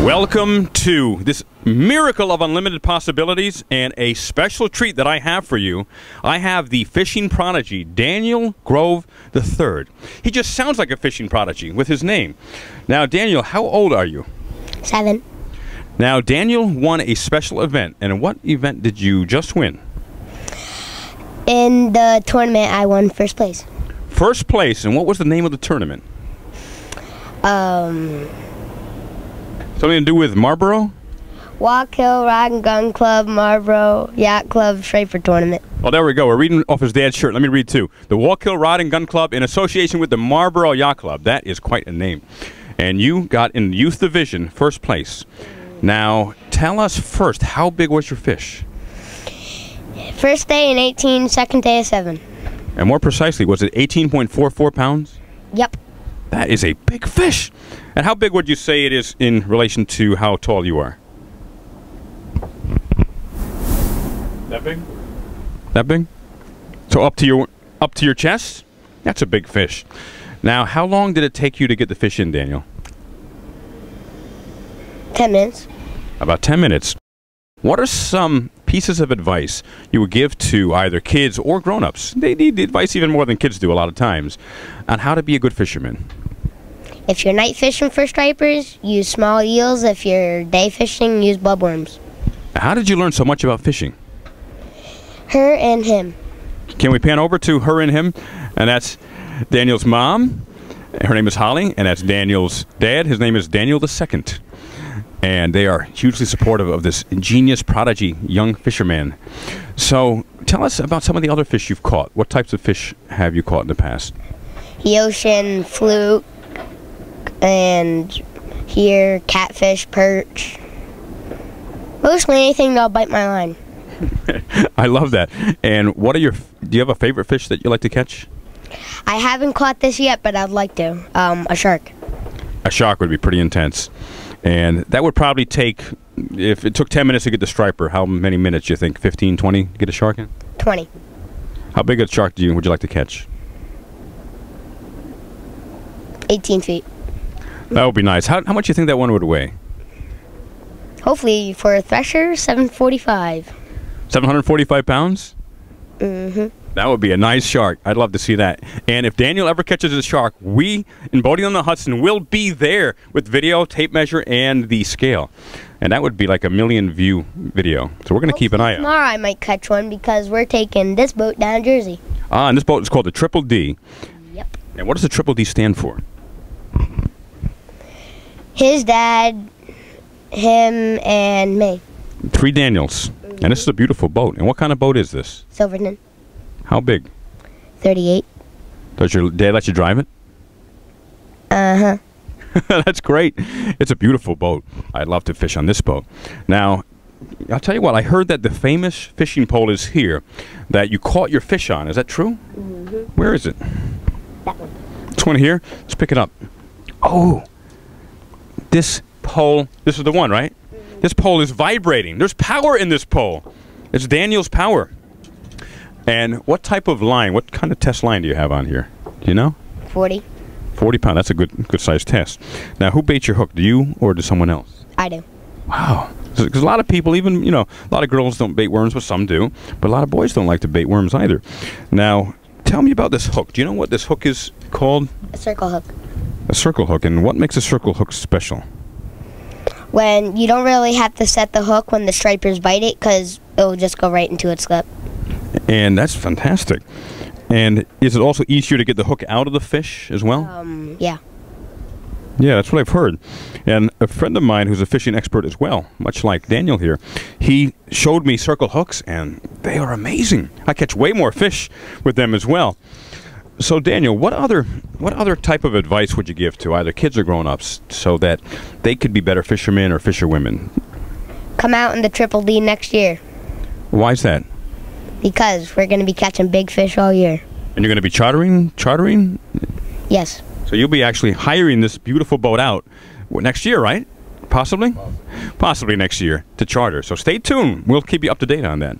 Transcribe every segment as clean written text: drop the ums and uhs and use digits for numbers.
Welcome to this miracle of unlimited possibilities and a special treat that I have for you. I have the fishing prodigy, Daniel Grove III. He just sounds like a fishing prodigy with his name. Now, Daniel, how old are you? 7. Now, Daniel won a special event. And what event did you just win? In the tournament, I won first place. First place. And what was the name of the tournament? Something to do with Marlboro? Walk Hill Rod and Gun Club, Marlboro Yacht Club, Striper Tournament. Oh, there we go. We're reading off his dad's shirt. Let me read too. The Walk Hill Rod and Gun Club in association with the Marlboro Yacht Club. That is quite a name. And you got in the youth division first place. Now, tell us first, how big was your fish? First day in 18, second day of 7. And more precisely, was it 18.44 pounds? Yep. That is a big fish. And how big would you say it is in relation to how tall you are? That big? That big? So up to your chest? That's a big fish. Now, how long did it take you to get the fish in, Daniel? 10 minutes. About 10 minutes. What are some pieces of advice you would give to either kids or grown-ups? They need advice even more than kids do a lot of times on how to be a good fisherman. If you're night fishing for stripers, use small eels. If you're day fishing, use bloodworms. How did you learn so much about fishing? Her and him. Can we pan over to her and him? And that's Daniel's mom. Her name is Holly, and that's Daniel's dad. His name is Daniel II. And they are hugely supportive of this ingenious prodigy young fisherman. So tell us about some of the other fish you've caught. What types of fish have you caught in the past? The ocean, fluke, and here, catfish, perch. Mostly anything that'll bite my line. I love that. And what are do you have a favorite fish that you like to catch? I haven't caught this yet, but I'd like to. A shark. A shark would be pretty intense. And that would probably take, if it took 10 minutes to get the striper, how many minutes you think? 15, 20 to get a shark in? 20. How big a shark would you like to catch? 18 feet. That would be nice. How much do you think that one would weigh? Hopefully, for a thresher, 745. 745 pounds? Mm-hmm. That would be a nice shark. I'd love to see that. And if Daniel ever catches a shark, we in Boating on the Hudson will be there with video, tape measure, and the scale. And that would be like a 1 million view video. So we're going to keep an eye out. Tomorrow I might catch one because we're taking this boat down Jersey. Ah, and this boat is called the Triple D. Yep. And what does the Triple D stand for? His dad, him, and me. 3 Daniels. Mm-hmm. And this is a beautiful boat. And what kind of boat is this? Silverton. How big? 38. Does your dad let you drive it? Uh-huh. That's great. It's a beautiful boat. I'd love to fish on this boat. Now, I'll tell you what, I heard that the famous fishing pole is here that you caught your fish on. Is that true? Mm-hmm. Where is it? That one. This one here? Let's pick it up. Oh, this pole, this is the one, right? Mm-hmm. This pole is vibrating. There's power in this pole. It's Daniel's power. And what type of line, what kind of test line do you have on here? Do you know? 40. 40 pound. That's a good size test. Now, who baits your hook? Do you or does someone else? I do. Wow. Because a lot of people, even, a lot of girls don't bait worms, but some do. But a lot of boys don't like to bait worms either. Now, tell me about this hook. Do you know what this hook is called? A circle hook. A circle hook. And what makes a circle hook special? When you don't really have to set the hook when the stripers bite it because it'll just go right into its lip. And that's fantastic. And is it also easier to get the hook out of the fish as well? Yeah. Yeah, that's what I've heard. And a friend of mine who's a fishing expert as well, much like Daniel here, he showed me circle hooks, and they are amazing. I catch way more fish with them as well. So, Daniel, what other type of advice would you give to either kids or grown-ups so that they could be better fishermen or fisherwomen? Come out in the Triple D next year. Why is that? Because we're going to be catching big fish all year. And you're going to be chartering? Yes. So you'll be actually hiring this beautiful boat out next year, right? Possibly? Possibly next year to charter. So stay tuned. We'll keep you up to date on that.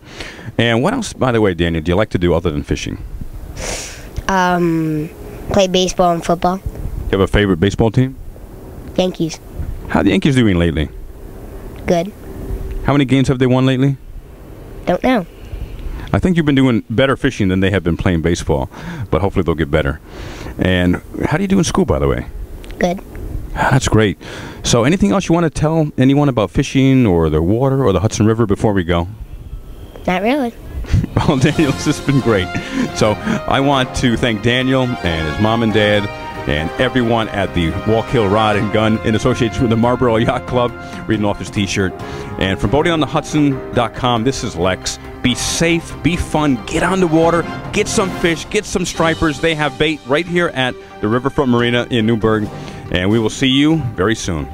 And what else, by the way, Daniel, do you like to do other than fishing? Play baseball and football. You have a favorite baseball team? Yankees. How are the Yankees doing lately? Good. How many games have they won lately? Don't know. I think you've been doing better fishing than they have been playing baseball, but hopefully they'll get better. And how do you do in school, by the way? Good. That's great. So anything else you want to tell anyone about fishing or the water or the Hudson River before we go? Not really. Well, Daniel, this has been great. So I want to thank Daniel and his mom and dad and everyone at the Walk-Hill Rod and Gun in association with the Marlboro Yacht Club, reading off his T-shirt. And from boatingonthehudson.com, this is Lex. Be safe, be fun, get on the water, get some fish, get some stripers. They have bait right here at the Riverfront Marina in Newburgh. And we will see you very soon.